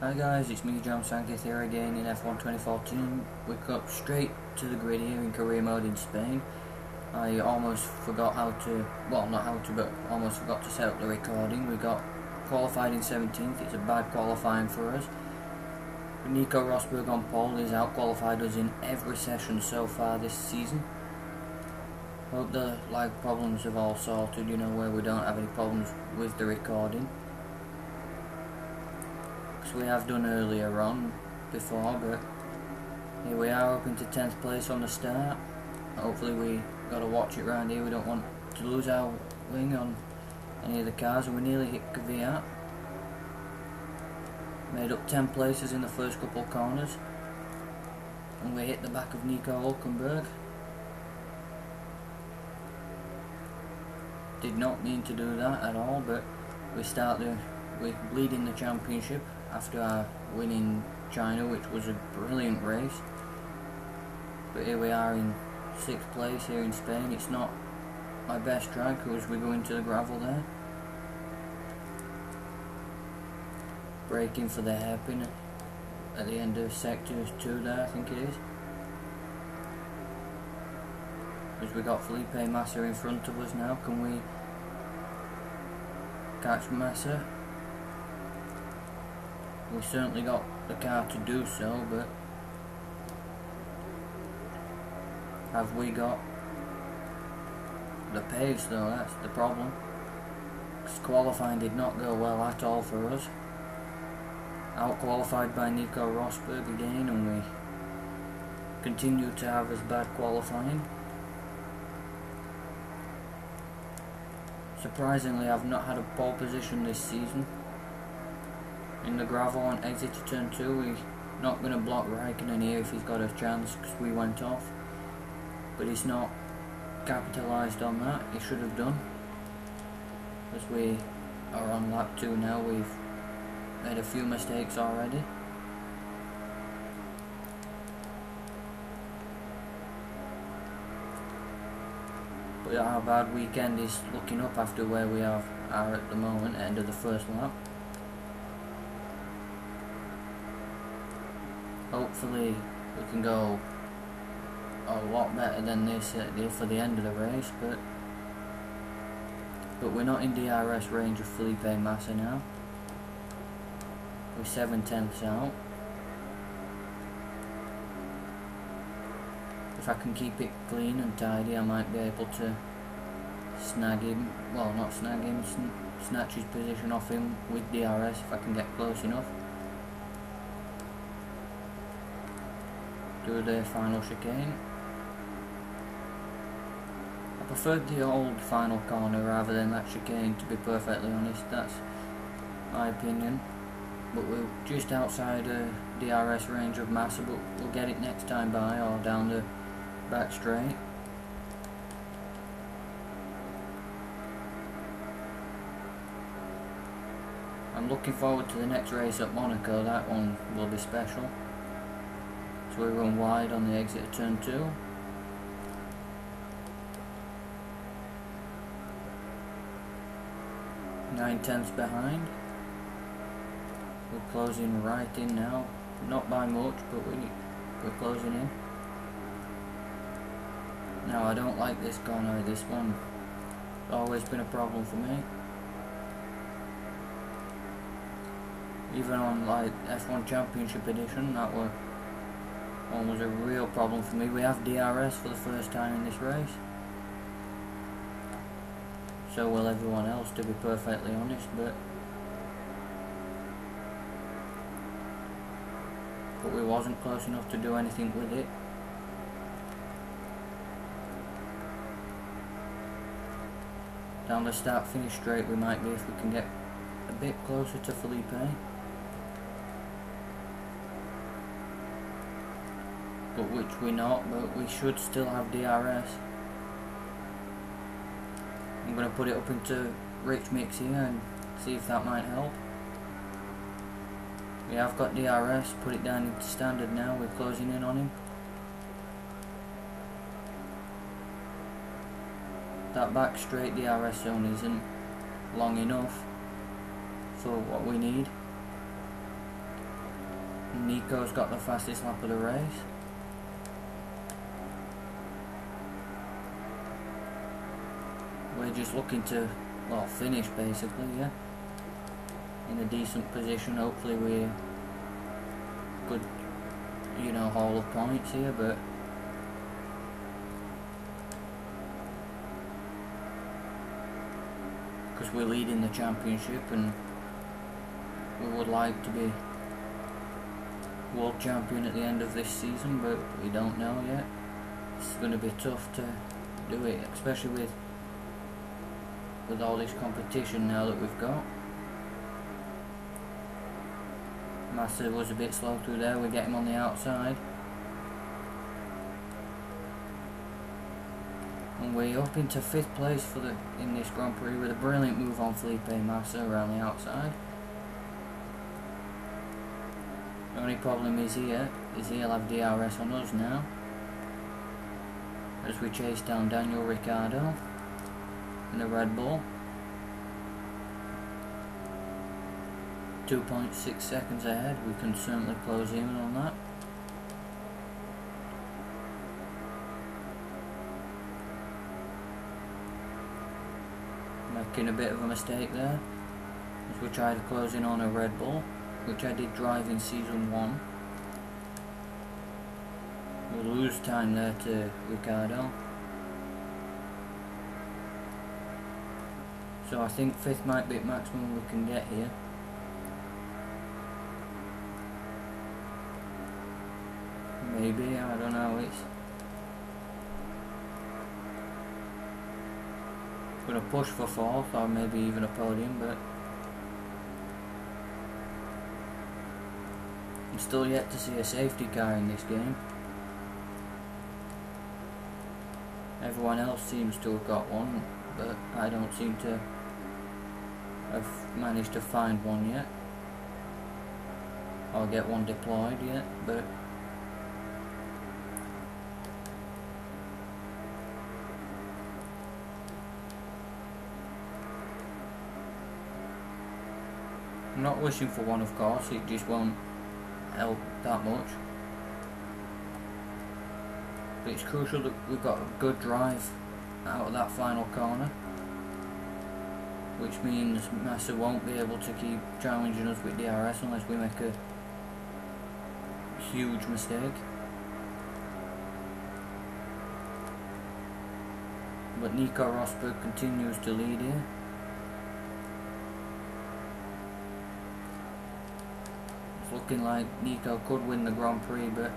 Hi guys, it's me John Sanketh here again in F1 2014. We got straight to the grid here in career mode in Spain. I almost forgot how to, well not how to, but almost forgot to set up the recording. We got qualified in 17th, it's a bad qualifying for us. Nico Rosberg on pole, he's out-qualified us in every session so far this season. Hope the lag problems have all sorted, where we don't have any problems with the recording. We have done earlier on before, but here we are up into 10th place on the start. Hopefully we got to watch it round here. We don't want to lose our wing on any of the cars, and we nearly hit Kvyat. Made up 10 places in the first couple of corners, and we hit the back of Nico Hülkenberg. Did not mean to do that at all, but we're leading the championship after our win in China, which was a brilliant race. But here we are in 6th place here in Spain. It's not my best track as we go into the gravel there. Braking for the hairpin at the end of sector 2 there, I think it is. As we got Felipe Massa in front of us now, can we catch Massa? We certainly got the car to do so, but have we got the pace though? That's the problem. Because qualifying did not go well at all for us. Out-qualified by Nico Rosberg again, and we continue to have as bad qualifying. Surprisingly, I've not had a pole position this season. In the gravel on exit to turn 2, we're not going to block Raikkonen here if he's got a chance, because we went off. But he's not capitalised on that. He should have done. As we are on lap 2 now, we've made a few mistakes already. But our bad weekend is looking up after where we are at the moment, end of the first lap. Hopefully we can go a lot better than this for the end of the race, but we're not in DRS range of Felipe Massa now. We're 7/10ths out. If I can keep it clean and tidy, I might be able to snag him, well not snag him, snatch his position off him with DRS if I can get close enough. Do the final chicane. I preferred the old final corner rather than that chicane, to be perfectly honest. That's my opinion. But we're just outside DRS range of Massa, but we'll get it next time by, or down the back straight. I'm looking forward to the next race at Monaco. That one will be special. So we run wide on the exit of turn 2. 9/10ths behind. We're closing right in now. Not by much, but we're closing in. Now I don't like this corner, this one. It's always been a problem for me. Even on like F1 Championship Edition, that one was a real problem for me. We have DRS for the first time in this race. So will everyone else, to be perfectly honest, but we wasn't close enough to do anything with it. Down the start finish straight we might be if we can get a bit closer to Felipe. But which we're not, but we should still have DRS. I'm going to put it up into Rich Mix here and see if that might help. We have got DRS, put it down into standard now, we're closing in on him. That back straight DRS zone isn't long enough for what we need. Nico's got the fastest lap of the race. We're just looking to, well, finish basically, yeah. In a decent position. Hopefully we could, you know, haul of points here, but because we're leading the championship and we would like to be world champion at the end of this season, but we don't know yet. It's going to be tough to do it, especially with all this competition now that we've got. Massa was a bit slow through there. We get him on the outside, and we're up into 5th place in this Grand Prix with a brilliant move on Felipe Massa around the outside. The only problem is he'll have DRS on us now as we chase down Daniel Ricciardo in the Red Bull. 2.6 seconds ahead. We can certainly close in on that. Making a bit of a mistake there as we try to close in on a Red Bull, which I did drive in season 1. We'll lose time there to Ricciardo. So I think 5th might be maximum we can get here. Maybe, I don't know. It's gonna push for 4th or maybe even a podium, but I'm still yet to see a safety car in this game. Everyone else seems to have got one, but I don't seem to have managed to find one yet, or get one deployed yet, but I'm not wishing for one, of course. It just won't help that much. But it's crucial that we've got a good drive out of that final corner, which means Massa won't be able to keep challenging us with DRS unless we make a huge mistake. But Nico Rosberg continues to lead here. Looking like Nico could win the Grand Prix, but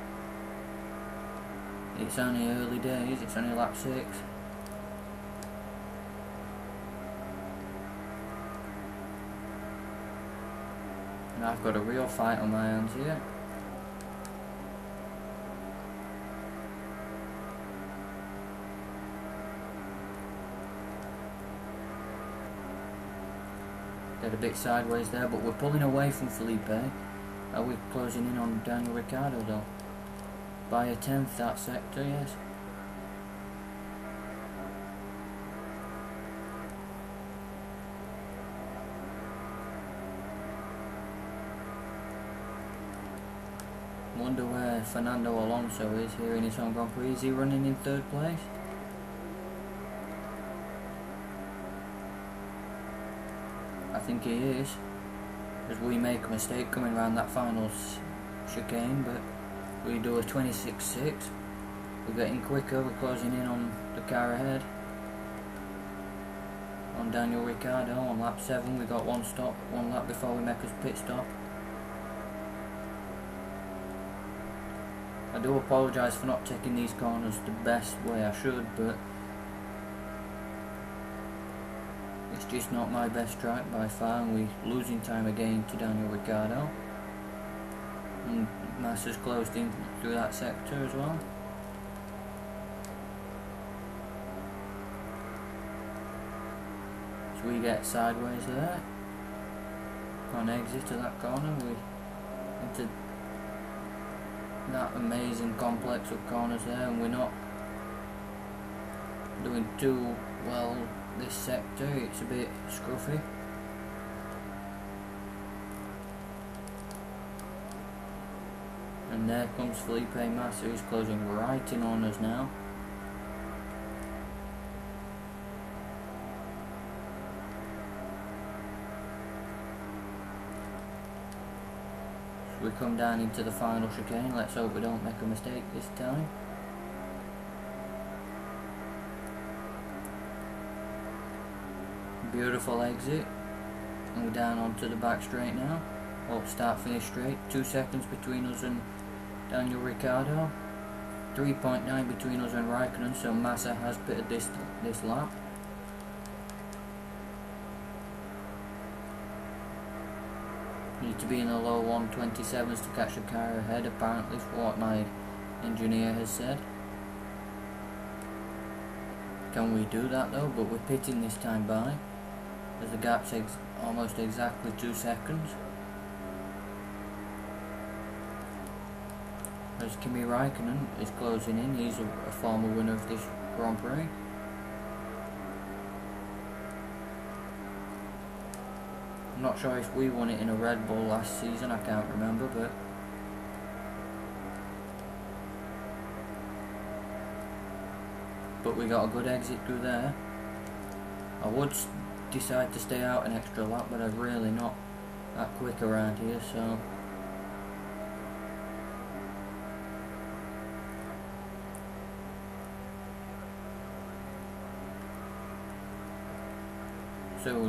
it's only early days. It's only lap 6. And I've got a real fight on my hands here. Get a bit sideways there, but we're pulling away from Felipe. Are we closing in on Daniel Ricciardo though? By a 10th that sector, yes. Wonder where Fernando Alonso is here in his home Grand Prix. Is he running in 3rd place? I think he is, as we make a mistake coming around that final chicane, but we do a 26.6. We're getting quicker, we're closing in on the car ahead. On Daniel Ricciardo on lap 7, we got one lap before we make a pit stop. I do apologise for not taking these corners the best way I should, but it's just not my best track by far, and we're losing time again to Daniel Ricciardo. And Massa's closed in through that sector as well. So we get sideways there. On exit to that corner, we into that amazing complex of corners there, and we're not doing too well this sector. It's a bit scruffy. And there comes Felipe Massa, who's closing right in on us now. So we come down into the final chicane. Let's hope we don't make a mistake this time. Beautiful exit. And we're down onto the back straight now. Oh, start finish straight. 2 seconds between us and Daniel Ricciardo. 3.9 between us and Raikkonen, so Massa has pitted this lap. Need to be in the low 127s to catch the car ahead, apparently, for what my engineer has said. Can we do that though? But we're pitting this time by, as the gap's almost exactly 2 seconds. As Kimi Raikkonen is closing in, he's a former winner of this Grand Prix. I'm not sure if we won it in a Red Bull last season, I can't remember, but we got a good exit through there. I would decide to stay out an extra lap, but I'm really not that quick around here, so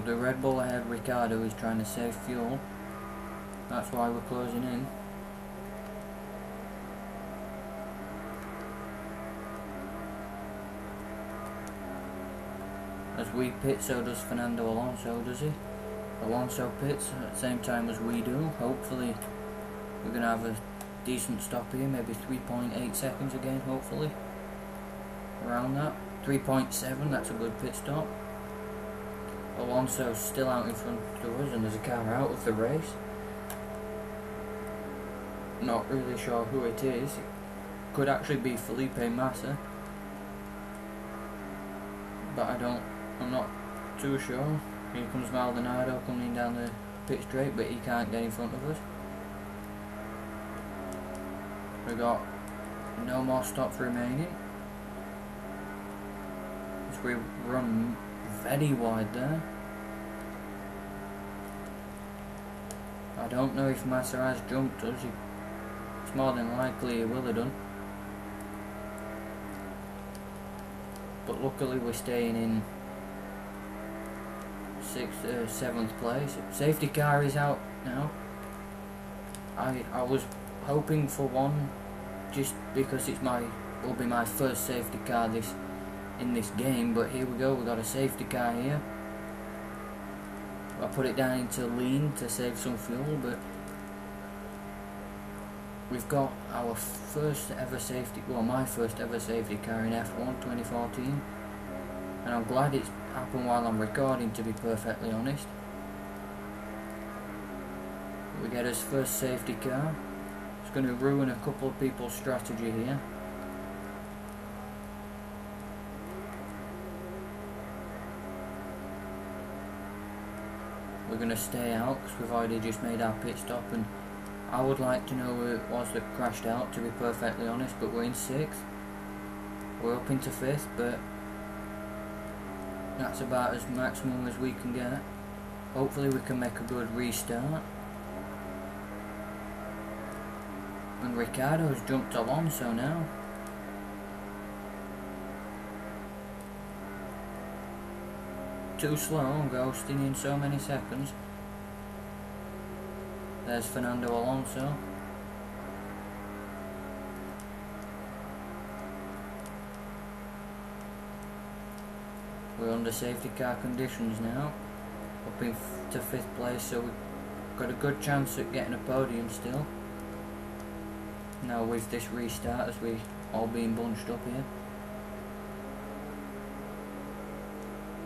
the Red Bull ahead, Ricciardo is trying to save fuel. That's why we're closing in. As we pit, so does Fernando Alonso, does he? Alonso pits at the same time as we do. Hopefully we're going to have a decent stop here, maybe 3.8 seconds again, hopefully. Around that. 3.7, that's a good pit stop. Alonso's still out in front of us, and there's a car out of the race. Not really sure who it is. It could actually be Felipe Massa, but I'm not too sure. Here comes Maldonado coming down the pit straight, but he can't get in front of us. We got no more stops remaining. As we run very wide there. I don't know if Massa has jumped us. It's more than likely he will have done. But luckily we're staying in 7th place. Safety car is out now. I was hoping for one, just because will be my first safety car in this game, but here we go, we got a safety car here. I put it down into lean to save some fuel, but we've got our first ever my first ever safety car in F1 2014, and I'm glad it's happened while I'm recording, to be perfectly honest. We get his first safety car. It's going to ruin a couple of people's strategy here. We're going to stay out because we've already just made our pit stop, and I would like to know who it was that crashed out, to be perfectly honest, but we're in 6th. We're up into 5th, but that's about as maximum as we can get. Hopefully we can make a good restart. And Ricciardo's jumped Alonso now. Too slow, ghosting in so many seconds. There's Fernando Alonso. We're under safety car conditions now. Up to 5th place, so we've got a good chance at getting a podium still. Now with this restart, as we all being bunched up here.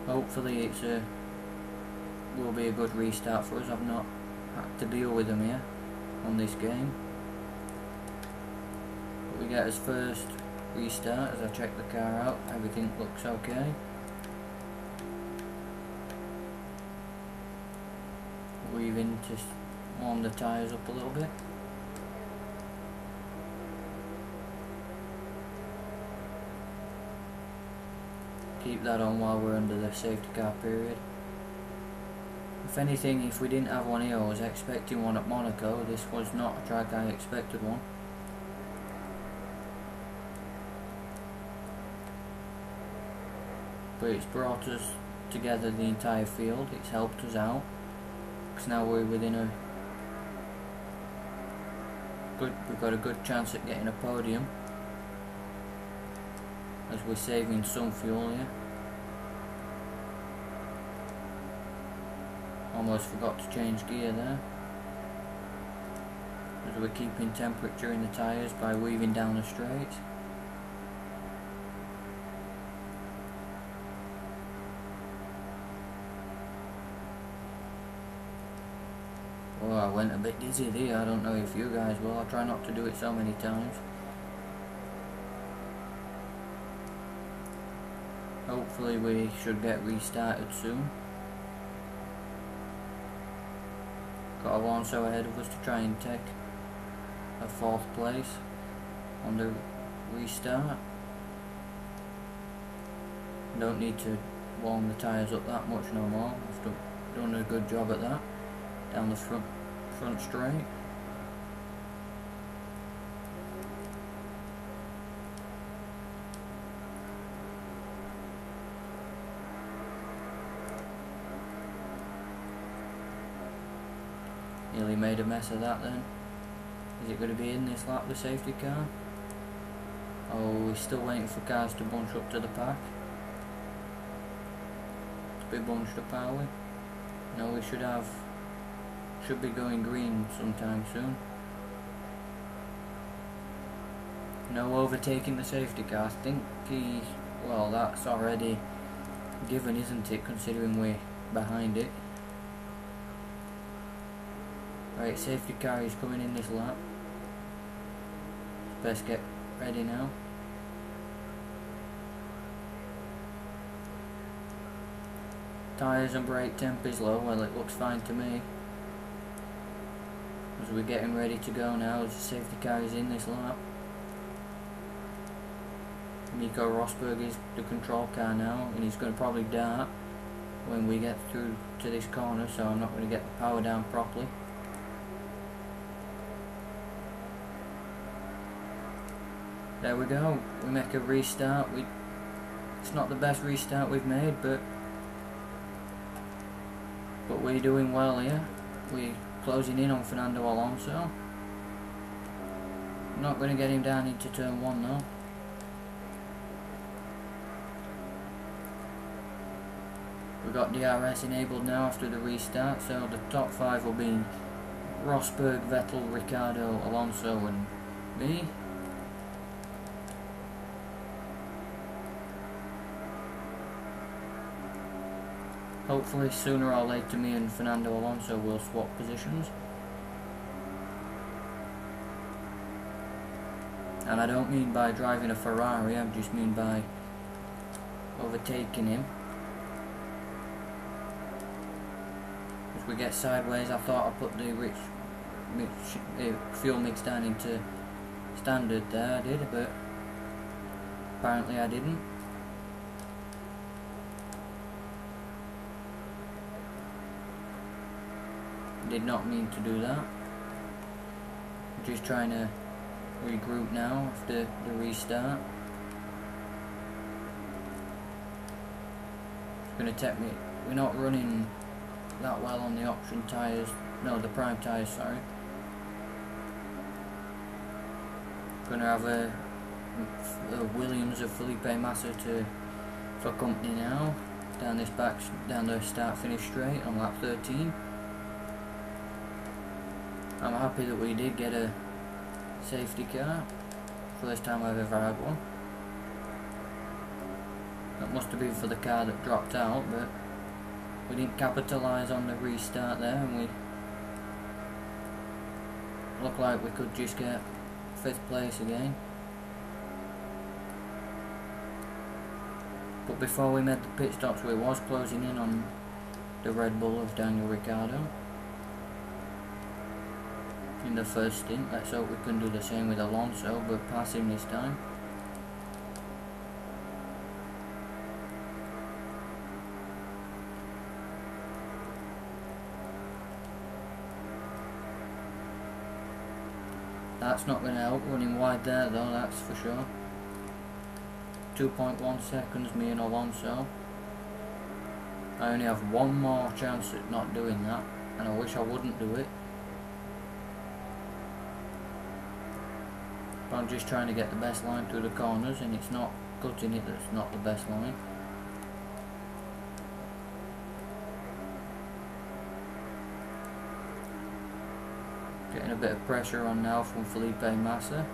Hopefully will be a good restart for us. I've not had to deal with them here on this game. But we get his first restart as I check the car out. Everything looks okay. Weaving to warm the tyres up a little bit. keep that on while we're under the safety car period. If anything, if we didn't have one here, I was expecting one at Monaco. This was not a track I expected one. But it's brought us together, the entire field. It's helped us out, because now we're within a good, we've got a good chance at getting a podium, as we're saving some fuel here. Almost forgot to change gear there, as we're keeping temperature in the tyres by weaving down the straight. Oh, I went a bit dizzy there. I don't know if you guys will. I'll try not to do it so many times. Hopefully we should get restarted soon. Got Alonso ahead of us to try and take a 4th place on the restart. Don't need to warm the tyres up that much no more. I've done a good job at that. Down the front straight. Nearly made a mess of that then. Is it going to be in this lap, the safety car? Oh, we're still waiting for cars to bunch up to the pack. To be bunched up, are we? No, we should be going green sometime soon. No overtaking the safety car. I think well, that's already given, isn't it, considering we're behind it. Right, safety car is coming in this lap. Best get ready now. Tyres and brake temp is low. Well, it looks fine to me. As we're getting ready to go now, as the safety car is in this lap. Nico Rosberg is the control car now, and he's going to probably dart when we get through to this corner, so I'm not going to get the power down properly. There we go, we make a restart. It's not the best restart we've made, but we're doing well here. We're closing in on Fernando Alonso. Not going to get him down into turn 1 though. We've got DRS enabled now after the restart, so the top 5 will be Rosberg, Vettel, Ricciardo, Alonso and me. Hopefully sooner or later me and Fernando Alonso will swap positions. And I don't mean by driving a Ferrari, I just mean by overtaking him. As we get sideways, I thought I put the fuel mix down into standard there, I did, but apparently I didn't. Did not mean to do that. Just trying to regroup now after the restart. It's going to take me. We're not running that well on the option tyres. No, the prime tyres. Sorry. Going to have a Williams of Felipe Massa for company now. Down the start-finish straight on lap 13. I'm happy that we did get a safety car. First time I've ever had one. That must have been for the car that dropped out, but we didn't capitalise on the restart there, and we looked like we could just get 5th place again. But before we made the pit stops, we was closing in on the Red Bull of Daniel Ricciardo in the first stint. Let's hope we can do the same with Alonso, but pass him this time. That's not going to help running wide there though, that's for sure. 2.1 seconds, me and Alonso. I only have one more chance at not doing that, and I wish I wouldn't do it. But I'm just trying to get the best line through the corners, and it's not cutting it, that's not the best line. Getting a bit of pressure on now from Felipe Massa.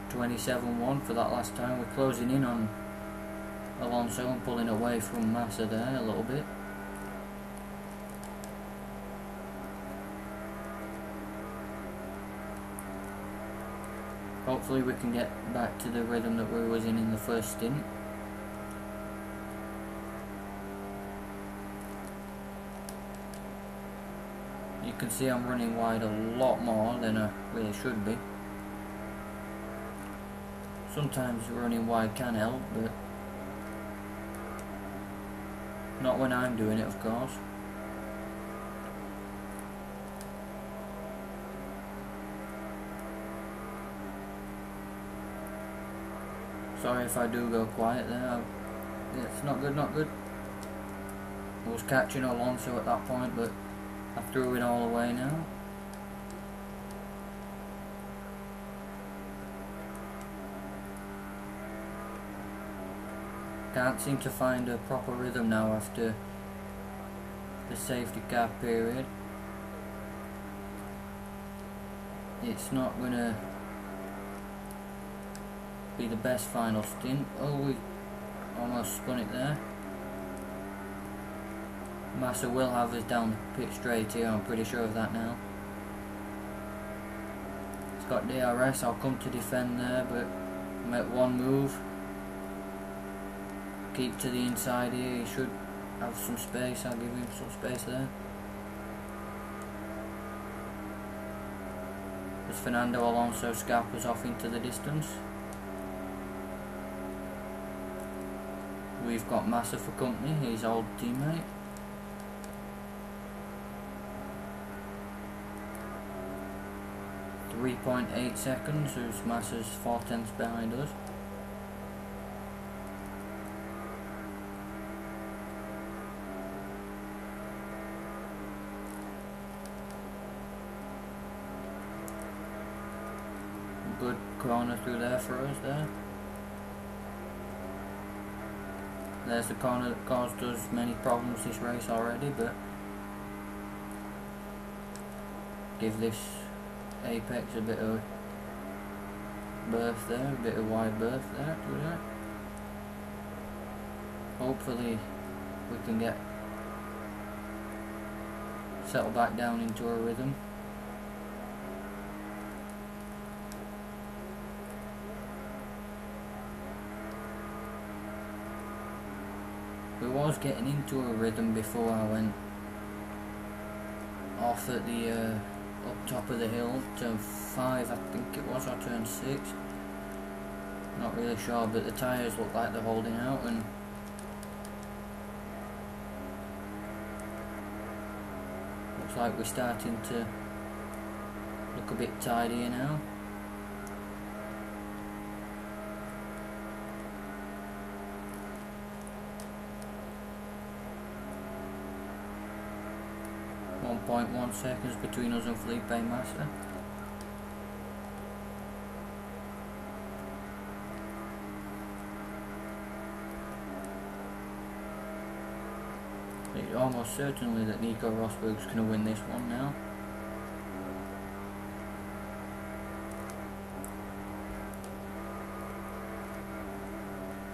27-1 for that last time. We're closing in on Alonso and pulling away from Massa there a little bit. Hopefully we can get back to the rhythm that we was in the first stint. You can see I'm running wide a lot more than I really should be. Sometimes running wide can help, but not when I'm doing it, of course. Sorry if I do go quiet there. It's not good, not good. I was catching Alonso at that point, but I threw it all away now. Can't seem to find a proper rhythm now after the safety car period. It's not gonna be the best final stint. Oh, we almost spun it there. Massa will have us down the pit straight here, I'm pretty sure of that now. It's got DRS, I'll come to defend there, but make one move. Keep to the inside here, he should have some space, I'll give him some space there. As Fernando Alonso scampers off into the distance. We've got Massa for company, his old teammate. .8 seconds, who's Massa's 4/10 behind us. Good corner through there for us there. There's the corner that caused us many problems this race already, but give this apex a bit of berth there, a bit of wide berth there through there. Hopefully we can get settle back down into a rhythm. We was getting into a rhythm before I went off at the up top of the hill, turn 5 I think it was, or turn 6. Not really sure, but the tyres look like they're holding out, and looks like we're starting to look a bit tidier now. .1 seconds between us and Felipe Massa. It's almost certainly that Nico Rosberg's going to win this one now.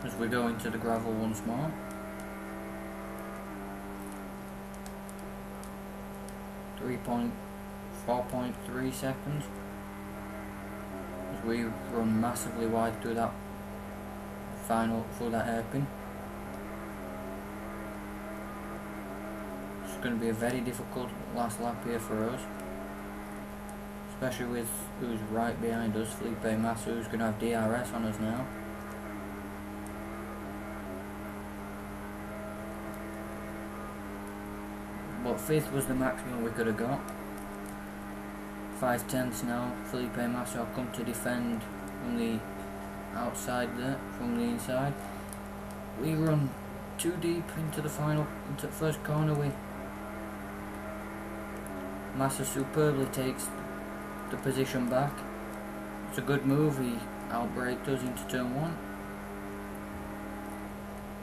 As we go into the gravel once more. .4.3 seconds as we run massively wide through that hairpin. It's going to be a very difficult last lap here for us, especially with who's right behind us, Felipe Massa, who's going to have DRS on us now. but 5th was the maximum we could have got. 5/10 now. Felipe Massa will come to defend from the outside there, from the inside. We run too deep into the first corner. Massa superbly takes the position back. It's a good move. He outbraked us into turn 1.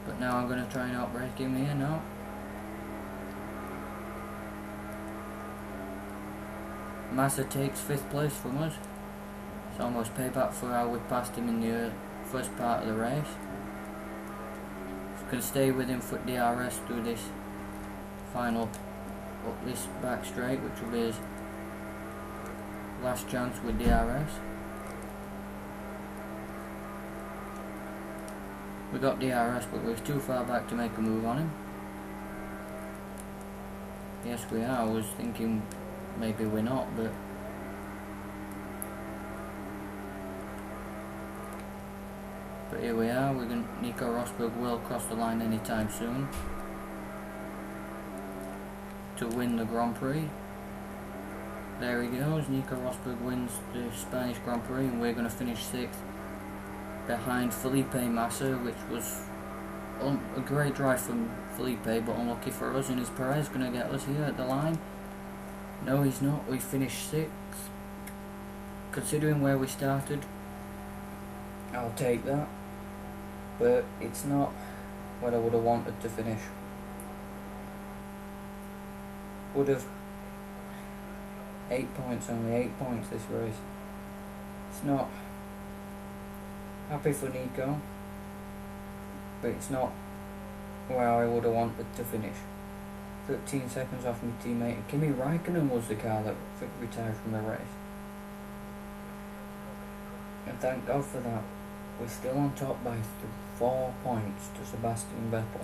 But now I'm going to try and outbrake him here now. Massa takes 5th place from us. It's almost payback for how we passed him in the first part of the race. Going to stay with him for DRS through this final up this back straight, which will be his last chance with DRS. We got DRS, but we're too far back to make a move on him. Yes, we are. I was thinking maybe we're not, but here we are. Nico Rosberg will cross the line anytime soon to win the Grand Prix. There he goes. Nico Rosberg wins the Spanish Grand Prix, and we're going to finish 6th behind Felipe Massa, which was a great drive from Felipe, but unlucky for us. And is Perez going to get us here at the line? No, he's not. We finished 6th. Considering where we started, I'll take that. But it's not what I would have wanted to finish. Would have 8 points, only 8 points this race. It's not happy for Nico, but it's not where I would have wanted to finish. 13 seconds off my teammate. Kimi Raikkonen was the car that retired from the race. And thank God for that. We're still on top by 4 points to Sebastian Vettel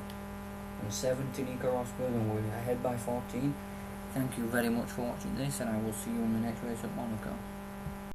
and 7 to Nico Rosberg, and we're ahead by 14. Thank you very much for watching this, and I will see you in the next race at Monaco.